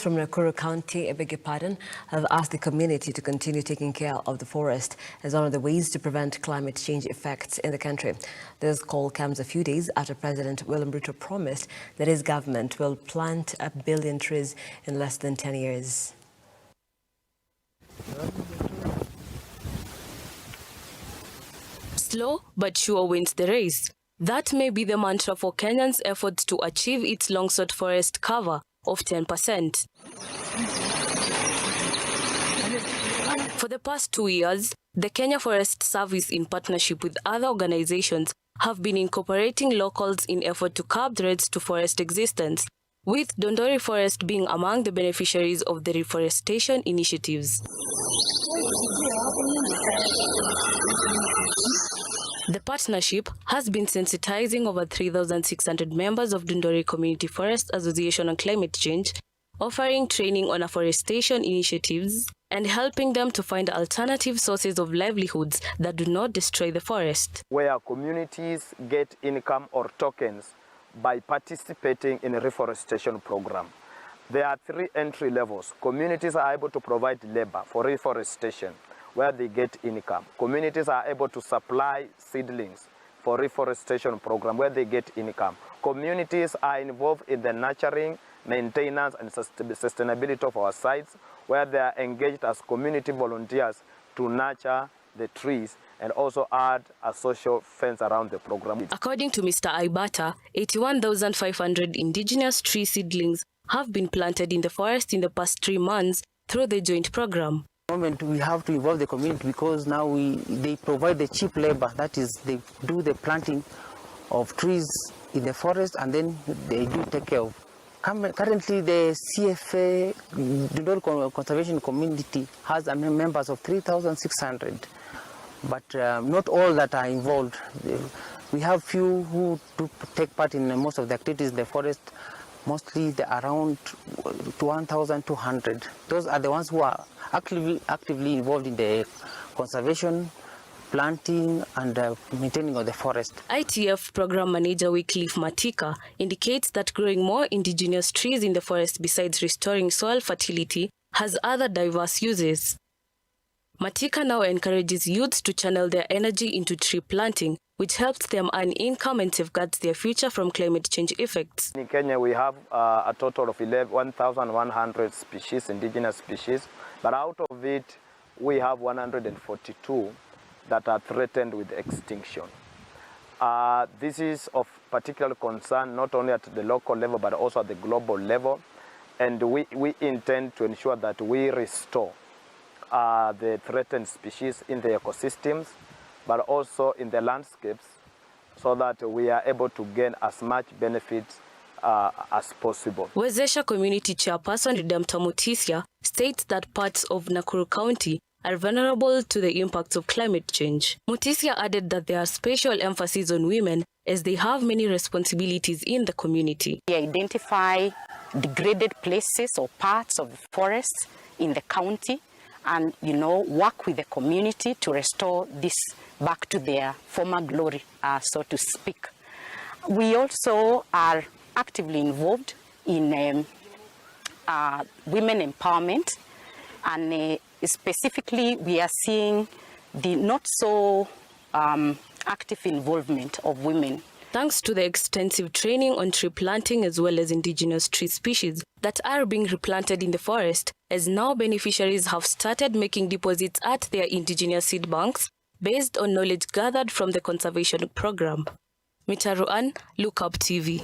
from Nakuru County, have asked the community to continue taking care of the forest as one of the ways to prevent climate change effects in the country. This call comes a few days after President William Ruto promised that his government will plant 1 billion trees in less than 10 years. Slow but sure wins the race. That may be the mantra for Kenya's efforts to achieve its long-sought forest cover of 10%. For the past 2 years, the Kenya Forest Service, in partnership with other organizations, have been incorporating locals in effort to curb threats to forest existence, with Dundori Forest being among the beneficiaries of the reforestation initiatives. The partnership has been sensitizing over 3,600 members of Dundori Community Forest Association on climate change, offering training on afforestation initiatives and helping them to find alternative sources of livelihoods that do not destroy the forest. Where communities get income or tokens by participating in a reforestation program. There are 3 entry levels. Communities are able to provide labor for reforestation, where they get income. Communities are able to supply seedlings for reforestation program, where they get income. Communities are involved in the nurturing, maintenance, and sustainability of our sites, where they are engaged as community volunteers to nurture the trees and also add a social fence around the program. According to Mr. Aibata, 81,500 indigenous tree seedlings have been planted in the forest in the past 3 months through the joint program. At the moment, we have to involve the community because now they provide the cheap labor. That is, they do the planting of trees in the forest and then they do take care of. Currently, the CFA, Dundori Conservation Community, has members of 3,600, but not all that are involved. We have few who do take part in most of the activities in the forest. Mostly they're around 1,200. Those are the ones who are actively involved in the conservation, planting and maintaining of the forest. ITF Program Manager Wycliffe Matika indicates that growing more indigenous trees in the forest besides restoring soil fertility has other diverse uses. Matika now encourages youths to channel their energy into tree planting, which helps them earn income and safeguards their future from climate change effects. In Kenya, we have a total of 1,100 species, indigenous species, but out of it, we have 142 that are threatened with extinction. This is of particular concern not only at the local level, but also at the global level, and we intend to ensure that we restore the threatened species in the ecosystems, but also in the landscapes, so that we are able to gain as much benefit as possible. Wezesha Community Chairperson Redemptor Mutisia states that parts of Nakuru County are vulnerable to the impacts of climate change. Mutisia added that there are special emphasis on women as they have many responsibilities in the community. We identify degraded places or parts of the forests in the county and, work with the community to restore this back to their former glory, so to speak. We also are actively involved in women empowerment, and specifically we are seeing the not so active involvement of women. Thanks to the extensive training on tree planting as well as indigenous tree species that are being replanted in the forest, as now beneficiaries have started making deposits at their indigenous seed banks based on knowledge gathered from the conservation program. Mitaruan, Look Up TV.